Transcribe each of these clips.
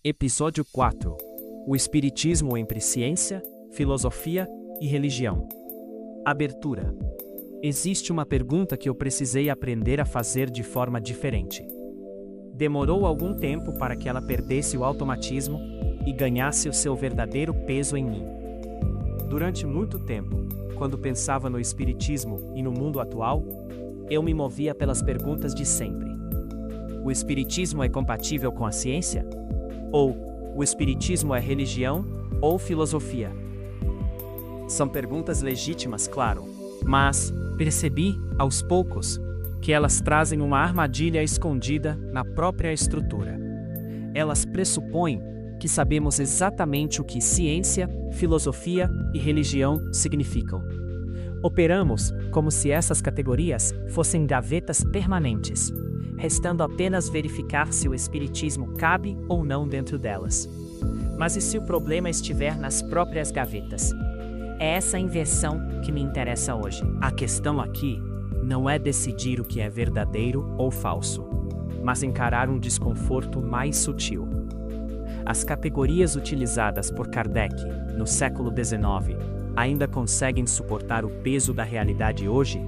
Episódio 4. O Espiritismo entre ciência, filosofia e religião. Abertura. Existe uma pergunta que eu precisei aprender a fazer de forma diferente. Demorou algum tempo para que ela perdesse o automatismo e ganhasse o seu verdadeiro peso em mim. Durante muito tempo, quando pensava no Espiritismo e no mundo atual, eu me movia pelas perguntas de sempre. O Espiritismo é compatível com a ciência? Ou o Espiritismo é religião ou filosofia? São perguntas legítimas, claro, mas percebi, aos poucos, que elas trazem uma armadilha escondida na própria estrutura. Elas pressupõem que sabemos exatamente o que ciência, filosofia e religião significam. Operamos como se essas categorias fossem gavetas permanentes, restando apenas verificar se o Espiritismo cabe ou não dentro delas. Mas e se o problema estiver nas próprias gavetas? É essa inversão que me interessa hoje. A questão aqui não é decidir o que é verdadeiro ou falso, mas encarar um desconforto mais sutil. As categorias utilizadas por Kardec no século XIX ainda conseguem suportar o peso da realidade hoje?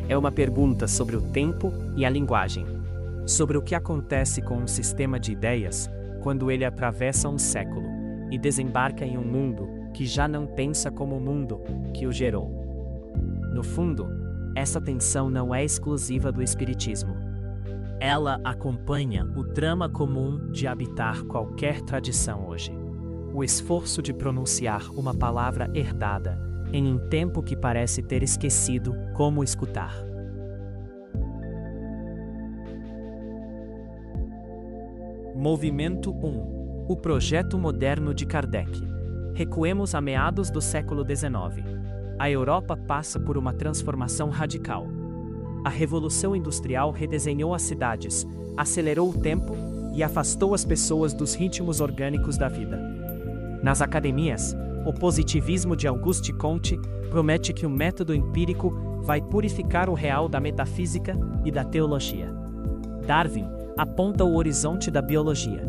É uma pergunta sobre o tempo e a linguagem, sobre o que acontece com um sistema de ideias quando ele atravessa um século e desembarca em um mundo que já não pensa como o mundo que o gerou. No fundo, essa tensão não é exclusiva do Espiritismo. Ela acompanha o drama comum de habitar qualquer tradição hoje. O esforço de pronunciar uma palavra herdada em um tempo que parece ter esquecido como escutar. Movimento 1. O projeto moderno de Kardec. Recuemos a meados do século XIX. A Europa passa por uma transformação radical. A Revolução Industrial redesenhou as cidades, acelerou o tempo e afastou as pessoas dos ritmos orgânicos da vida. Nas academias, o positivismo de Auguste Comte promete que o método empírico vai purificar o real da metafísica e da teologia. Darwin aponta o horizonte da biologia.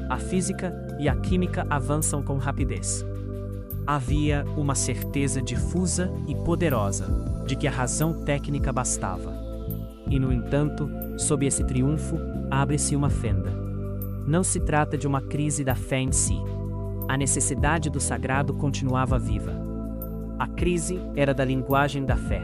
A física e a química avançam com rapidez. Havia uma certeza difusa e poderosa de que a razão técnica bastava. E, no entanto, sob esse triunfo, abre-se uma fenda. Não se trata de uma crise da fé em si. A necessidade do sagrado continuava viva. A crise era da linguagem da fé.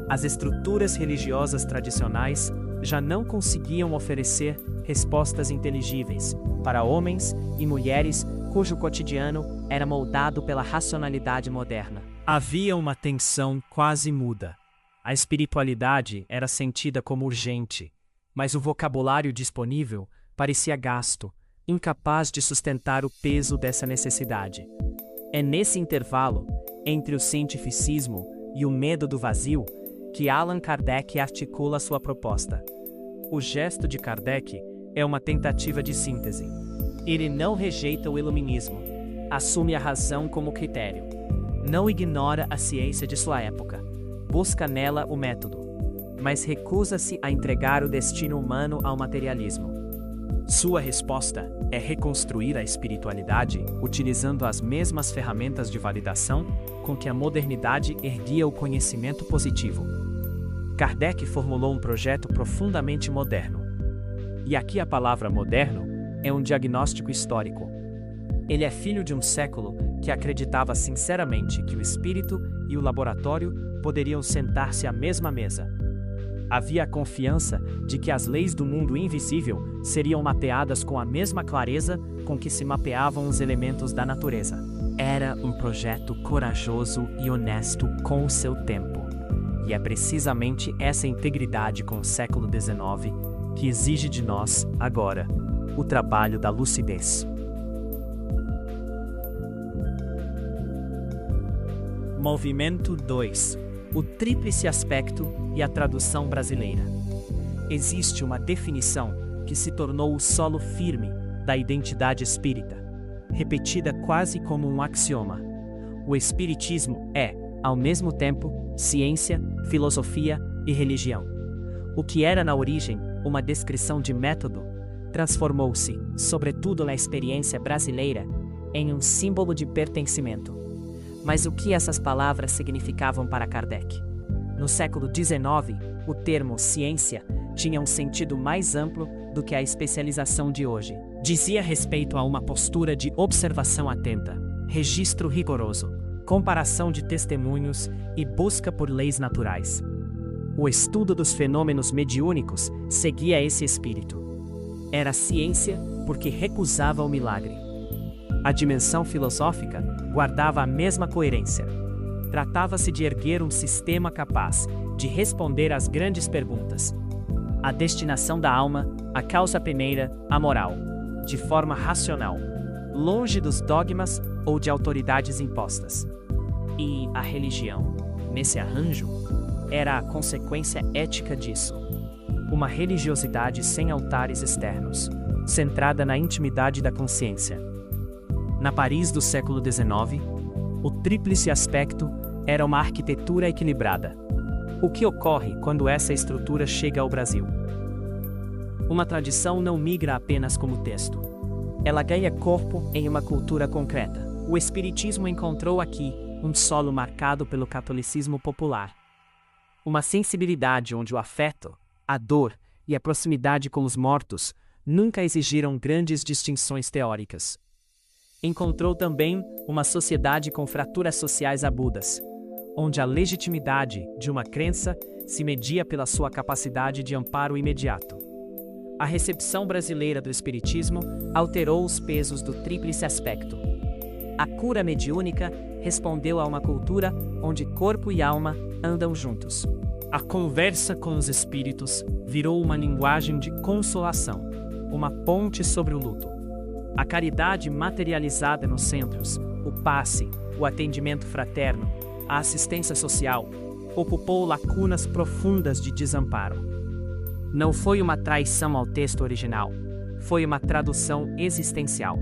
As estruturas religiosas tradicionais já não conseguiam oferecer respostas inteligíveis para homens e mulheres cujo cotidiano era moldado pela racionalidade moderna. Havia uma tensão quase muda. A espiritualidade era sentida como urgente, mas o vocabulário disponível parecia gasto, incapaz de sustentar o peso dessa necessidade. É nesse intervalo, entre o cientificismo e o medo do vazio, que Allan Kardec articula sua proposta. O gesto de Kardec é uma tentativa de síntese. Ele não rejeita o iluminismo, assume a razão como critério. Não ignora a ciência de sua época, busca nela o método, mas recusa-se a entregar o destino humano ao materialismo. Sua resposta é reconstruir a espiritualidade utilizando as mesmas ferramentas de validação com que a modernidade erguia o conhecimento positivo. Kardec formulou um projeto profundamente moderno. E aqui a palavra moderno é um diagnóstico histórico. Ele é filho de um século que acreditava sinceramente que o espírito e o laboratório poderiam sentar-se à mesma mesa. Havia a confiança de que as leis do mundo invisível seriam mapeadas com a mesma clareza com que se mapeavam os elementos da natureza. Era um projeto corajoso e honesto com o seu tempo. E é precisamente essa integridade com o século XIX que exige de nós, agora, o trabalho da lucidez. Movimento 2. O tríplice aspecto e a tradução brasileira. Existe uma definição que se tornou o solo firme da identidade espírita, repetida quase como um axioma. O espiritismo é, ao mesmo tempo, ciência, filosofia e religião. O que era na origem uma descrição de método, transformou-se, sobretudo na experiência brasileira, em um símbolo de pertencimento. Mas o que essas palavras significavam para Kardec? No século XIX, o termo ciência tinha um sentido mais amplo do que a especialização de hoje. Dizia respeito a uma postura de observação atenta, registro rigoroso, comparação de testemunhos e busca por leis naturais. O estudo dos fenômenos mediúnicos seguia esse espírito. Era ciência porque recusava o milagre. A dimensão filosófica guardava a mesma coerência. Tratava-se de erguer um sistema capaz de responder às grandes perguntas: a destinação da alma, a causa primeira, a moral, de forma racional, longe dos dogmas ou de autoridades impostas. E a religião, nesse arranjo, era a consequência ética disso. Uma religiosidade sem altares externos, centrada na intimidade da consciência. Na Paris do século XIX, o tríplice aspecto era uma arquitetura equilibrada. O que ocorre quando essa estrutura chega ao Brasil? Uma tradição não migra apenas como texto. Ela ganha corpo em uma cultura concreta. O Espiritismo encontrou aqui um solo marcado pelo catolicismo popular. Uma sensibilidade onde o afeto, a dor e a proximidade com os mortos nunca exigiram grandes distinções teóricas. Encontrou também uma sociedade com fraturas sociais agudas, onde a legitimidade de uma crença se media pela sua capacidade de amparo imediato. A recepção brasileira do Espiritismo alterou os pesos do tríplice aspecto. A cura mediúnica respondeu a uma cultura onde corpo e alma andam juntos. A conversa com os espíritos virou uma linguagem de consolação, uma ponte sobre o luto. A caridade materializada nos centros, o passe, o atendimento fraterno, a assistência social, ocupou lacunas profundas de desamparo. Não foi uma traição ao texto original, foi uma tradução existencial.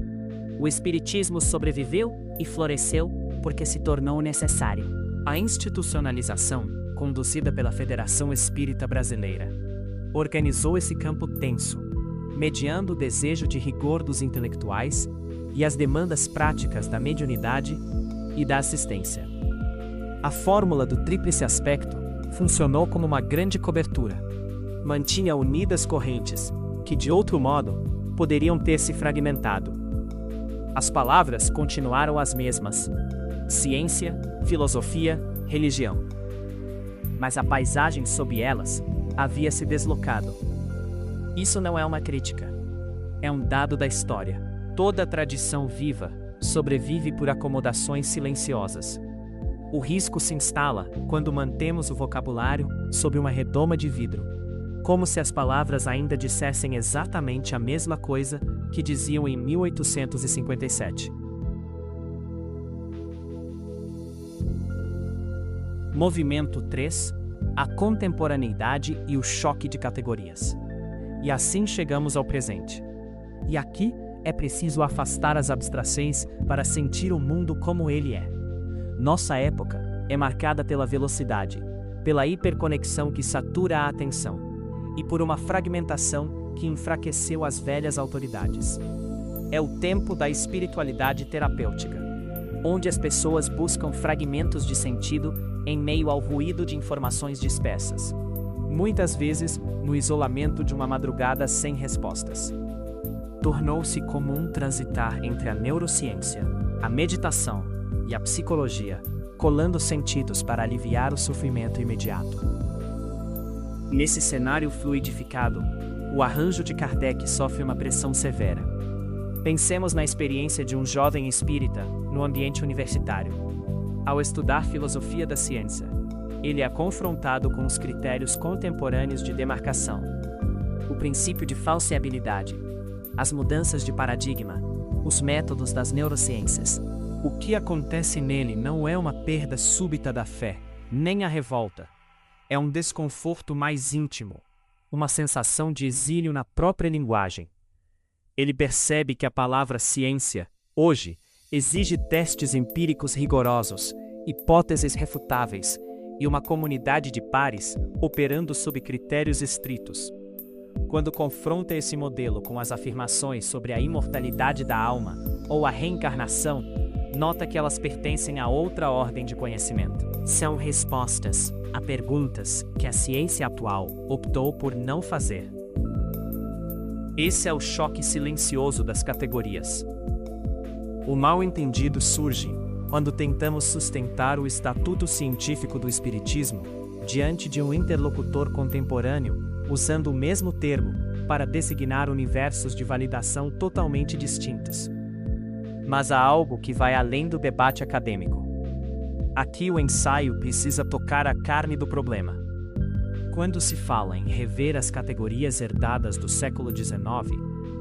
O Espiritismo sobreviveu e floresceu porque se tornou necessário. A institucionalização, conduzida pela Federação Espírita Brasileira, organizou esse campo tenso, mediando o desejo de rigor dos intelectuais e as demandas práticas da mediunidade e da assistência. A fórmula do tríplice aspecto funcionou como uma grande cobertura. Mantinha unidas correntes, que de outro modo poderiam ter se fragmentado. As palavras continuaram as mesmas: ciência, filosofia, religião. Mas a paisagem sob elas havia se deslocado. Isso não é uma crítica. É um dado da história. Toda tradição viva sobrevive por acomodações silenciosas. O risco se instala quando mantemos o vocabulário sob uma redoma de vidro, como se as palavras ainda dissessem exatamente a mesma coisa que diziam em 1857. Movimento 3: a contemporaneidade e o choque de categorias. E assim chegamos ao presente. E aqui é preciso afastar as abstrações para sentir o mundo como ele é. Nossa época é marcada pela velocidade, pela hiperconexão que satura a atenção, e por uma fragmentação que enfraqueceu as velhas autoridades. É o tempo da espiritualidade terapêutica, onde as pessoas buscam fragmentos de sentido em meio ao ruído de informações dispersas, muitas vezes no isolamento de uma madrugada sem respostas. Tornou-se comum transitar entre a neurociência, a meditação e a psicologia, colando sentidos para aliviar o sofrimento imediato. Nesse cenário fluidificado, o arranjo de Kardec sofre uma pressão severa. Pensemos na experiência de um jovem espírita no ambiente universitário. Ao estudar filosofia da ciência, ele é confrontado com os critérios contemporâneos de demarcação, o princípio de falseabilidade, as mudanças de paradigma, os métodos das neurociências. O que acontece nele não é uma perda súbita da fé, nem a revolta. É um desconforto mais íntimo, uma sensação de exílio na própria linguagem. Ele percebe que a palavra ciência, hoje, exige testes empíricos rigorosos, hipóteses refutáveis e uma comunidade de pares operando sob critérios estritos. Quando confronta esse modelo com as afirmações sobre a imortalidade da alma ou a reencarnação, nota que elas pertencem a outra ordem de conhecimento. São respostas a perguntas que a ciência atual optou por não fazer. Esse é o choque silencioso das categorias. O mal-entendido surge quando tentamos sustentar o estatuto científico do espiritismo diante de um interlocutor contemporâneo, usando o mesmo termo para designar universos de validação totalmente distintos. Mas há algo que vai além do debate acadêmico. Aqui o ensaio precisa tocar a carne do problema. Quando se fala em rever as categorias herdadas do século XIX,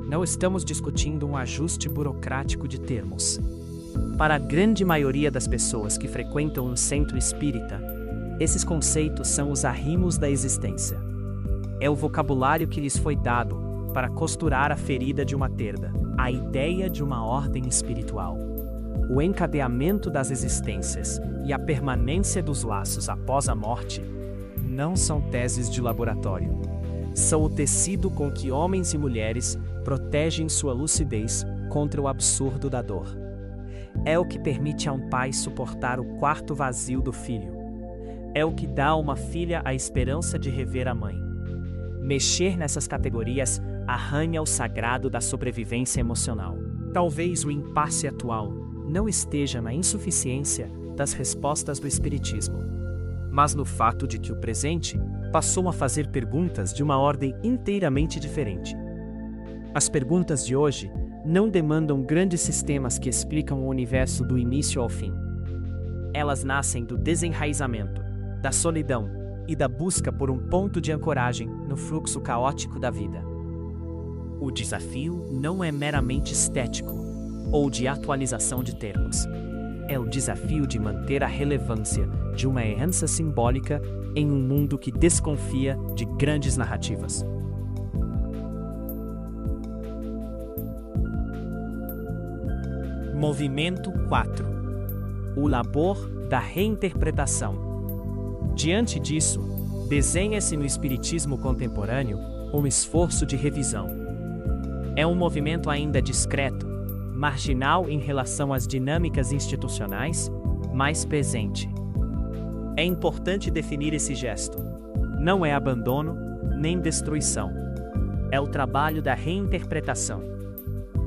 não estamos discutindo um ajuste burocrático de termos. Para a grande maioria das pessoas que frequentam um centro espírita, esses conceitos são os arrimos da existência. É o vocabulário que lhes foi dado para costurar a ferida de uma perda, a ideia de uma ordem espiritual. O encadeamento das existências e a permanência dos laços após a morte não são teses de laboratório. São o tecido com que homens e mulheres protegem sua lucidez contra o absurdo da dor. É o que permite a um pai suportar o quarto vazio do filho. É o que dá a uma filha a esperança de rever a mãe. Mexer nessas categorias arranha o sagrado da sobrevivência emocional. Talvez o impasse atual não esteja na insuficiência das respostas do espiritismo, mas no fato de que o presente passou a fazer perguntas de uma ordem inteiramente diferente. As perguntas de hoje não demandam grandes sistemas que explicam o universo do início ao fim. Elas nascem do desenraizamento, da solidão e da busca por um ponto de ancoragem no fluxo caótico da vida. O desafio não é meramente estético ou de atualização de termos. É o desafio de manter a relevância de uma herança simbólica em um mundo que desconfia de grandes narrativas. Movimento 4. O labor da reinterpretação. Diante disso, desenha-se no espiritismo contemporâneo um esforço de revisão. É um movimento ainda discreto, marginal em relação às dinâmicas institucionais, mas presente. É importante definir esse gesto. Não é abandono, nem destruição. É o trabalho da reinterpretação.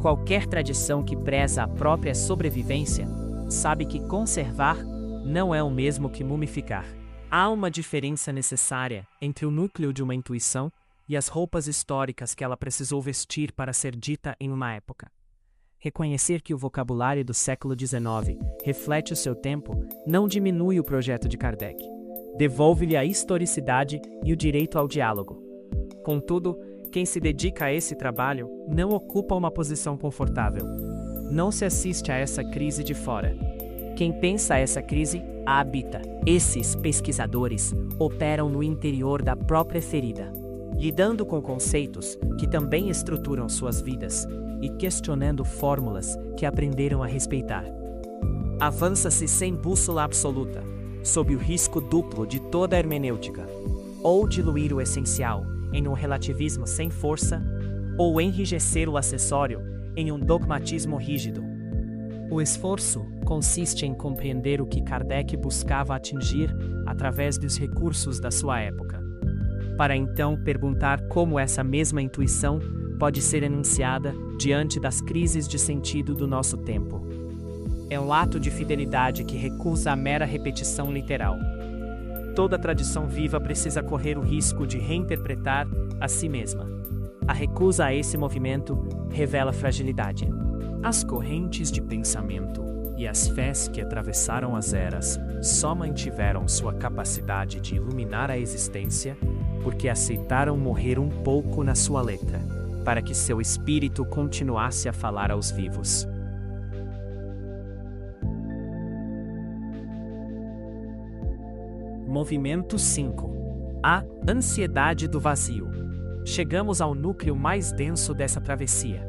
Qualquer tradição que preza a própria sobrevivência sabe que conservar não é o mesmo que mumificar. Há uma diferença necessária entre o núcleo de uma intuição e as roupas históricas que ela precisou vestir para ser dita em uma época. Reconhecer que o vocabulário do século XIX reflete o seu tempo não diminui o projeto de Kardec. Devolve-lhe a historicidade e o direito ao diálogo. Contudo, quem se dedica a esse trabalho não ocupa uma posição confortável. Não se assiste a essa crise de fora. Quem pensa essa crise, a habita. Esses pesquisadores operam no interior da própria ferida, lidando com conceitos que também estruturam suas vidas e questionando fórmulas que aprenderam a respeitar. Avança-se sem bússola absoluta, sob o risco duplo de toda a hermenêutica, ou diluir o essencial em um relativismo sem força, ou enrijecer o acessório em um dogmatismo rígido. O esforço consiste em compreender o que Kardec buscava atingir através dos recursos da sua época, para então perguntar como essa mesma intuição pode ser enunciada diante das crises de sentido do nosso tempo. É um ato de fidelidade que recusa a mera repetição literal. Toda tradição viva precisa correr o risco de reinterpretar a si mesma. A recusa a esse movimento revela fragilidade. As correntes de pensamento e as fés que atravessaram as eras só mantiveram sua capacidade de iluminar a existência porque aceitaram morrer um pouco na sua letra, para que seu espírito continuasse a falar aos vivos. Movimento 5. A ansiedade do vazio. Chegamos ao núcleo mais denso dessa travessia.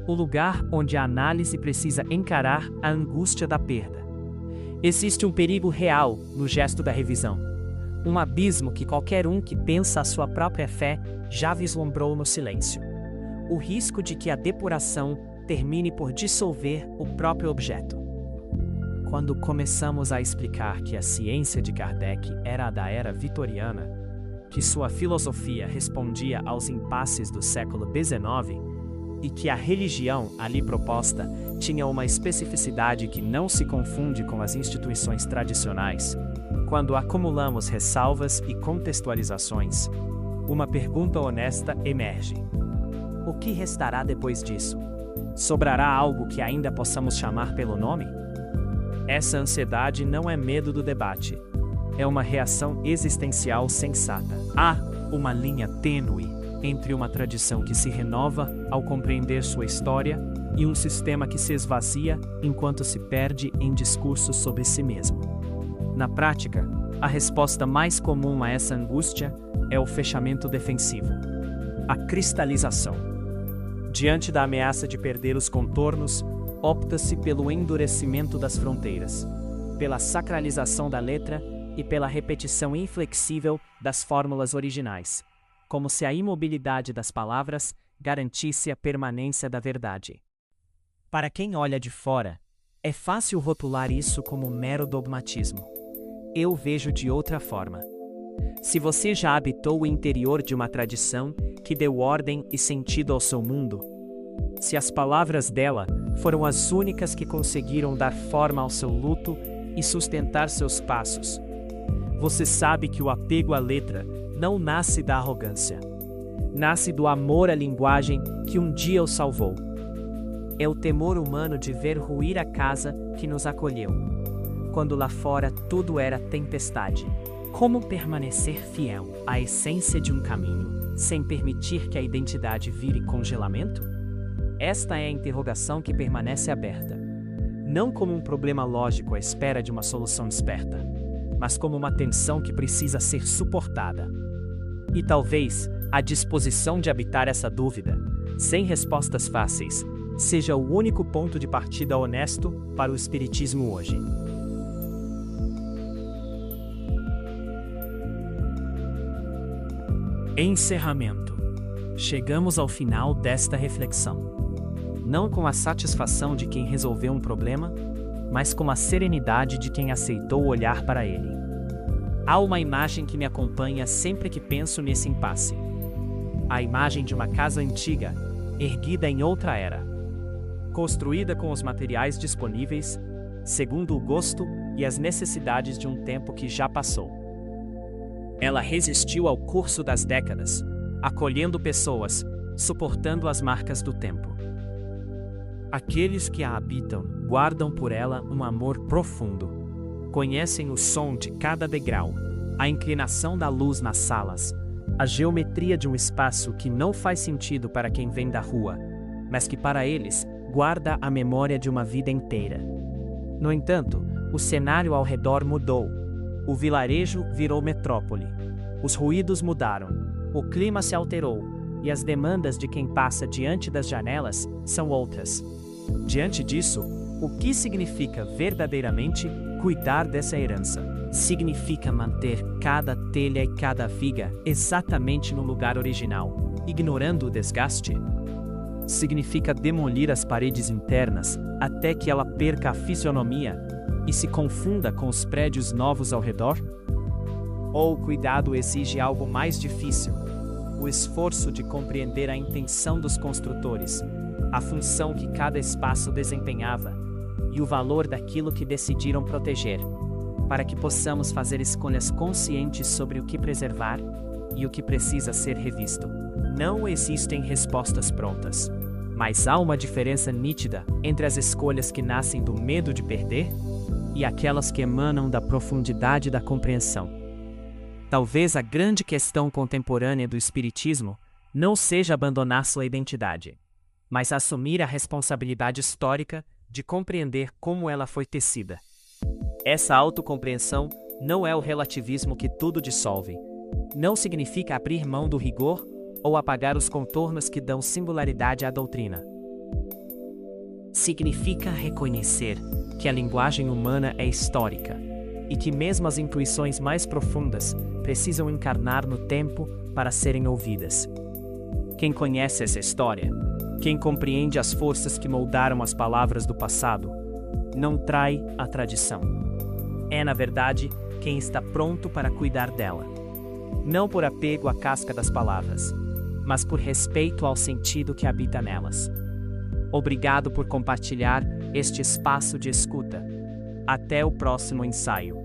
O lugar onde a análise precisa encarar a angústia da perda. Existe um perigo real no gesto da revisão. Um abismo que qualquer um que pensa a sua própria fé já vislumbrou no silêncio. O risco de que a depuração termine por dissolver o próprio objeto. Quando começamos a explicar que a ciência de Kardec era a da era vitoriana, que sua filosofia respondia aos impasses do século XIX e que a religião ali proposta tinha uma especificidade que não se confunde com as instituições tradicionais, quando acumulamos ressalvas e contextualizações, uma pergunta honesta emerge. O que restará depois disso? Sobrará algo que ainda possamos chamar pelo nome? Essa ansiedade não é medo do debate. É uma reação existencial sensata. Há uma linha tênue entre uma tradição que se renova ao compreender sua história e um sistema que se esvazia enquanto se perde em discursos sobre si mesmo. Na prática, a resposta mais comum a essa angústia é o fechamento defensivo, a cristalização. Diante da ameaça de perder os contornos, opta-se pelo endurecimento das fronteiras, pela sacralização da letra e pela repetição inflexível das fórmulas originais, como se a imobilidade das palavras garantisse a permanência da verdade. Para quem olha de fora, é fácil rotular isso como mero dogmatismo. Eu vejo de outra forma. Se você já habitou o interior de uma tradição que deu ordem e sentido ao seu mundo, se as palavras dela foram as únicas que conseguiram dar forma ao seu luto e sustentar seus passos, você sabe que o apego à letra não nasce da arrogância. Nasce do amor à linguagem que um dia o salvou. É o temor humano de ver ruir a casa que nos acolheu, quando lá fora tudo era tempestade. Como permanecer fiel à essência de um caminho, sem permitir que a identidade vire congelamento? Esta é a interrogação que permanece aberta, não como um problema lógico à espera de uma solução esperta, mas como uma tensão que precisa ser suportada. E talvez a disposição de habitar essa dúvida, sem respostas fáceis, seja o único ponto de partida honesto para o espiritismo hoje. Encerramento. Chegamos ao final desta reflexão. Não com a satisfação de quem resolveu um problema, mas com a serenidade de quem aceitou olhar para ele. Há uma imagem que me acompanha sempre que penso nesse impasse. A imagem de uma casa antiga, erguida em outra era. Construída com os materiais disponíveis, segundo o gosto e as necessidades de um tempo que já passou. Ela resistiu ao curso das décadas, acolhendo pessoas, suportando as marcas do tempo. Aqueles que a habitam guardam por ela um amor profundo. Conhecem o som de cada degrau, a inclinação da luz nas salas, a geometria de um espaço que não faz sentido para quem vem da rua, mas que para eles guarda a memória de uma vida inteira. No entanto, o cenário ao redor mudou. O vilarejo virou metrópole. Os ruídos mudaram, o clima se alterou, e as demandas de quem passa diante das janelas são outras. Diante disso, o que significa verdadeiramente cuidar dessa herança? Significa manter cada telha e cada viga exatamente no lugar original, ignorando o desgaste? Significa demolir as paredes internas até que ela perca a fisionomia e se confunda com os prédios novos ao redor? Ou o cuidado exige algo mais difícil, o esforço de compreender a intenção dos construtores, a função que cada espaço desempenhava e o valor daquilo que decidiram proteger, para que possamos fazer escolhas conscientes sobre o que preservar e o que precisa ser revisto. Não existem respostas prontas, mas há uma diferença nítida entre as escolhas que nascem do medo de perder e aquelas que emanam da profundidade da compreensão. Talvez a grande questão contemporânea do espiritismo não seja abandonar sua identidade, mas assumir a responsabilidade histórica de compreender como ela foi tecida. Essa autocompreensão não é o relativismo que tudo dissolve. Não significa abrir mão do rigor ou apagar os contornos que dão singularidade à doutrina. Significa reconhecer que a linguagem humana é histórica, e que mesmo as intuições mais profundas precisam encarnar no tempo para serem ouvidas. Quem conhece essa história, quem compreende as forças que moldaram as palavras do passado, não trai a tradição. É, na verdade, quem está pronto para cuidar dela. Não por apego à casca das palavras, mas por respeito ao sentido que habita nelas. Obrigado por compartilhar este espaço de escuta. Até o próximo ensaio.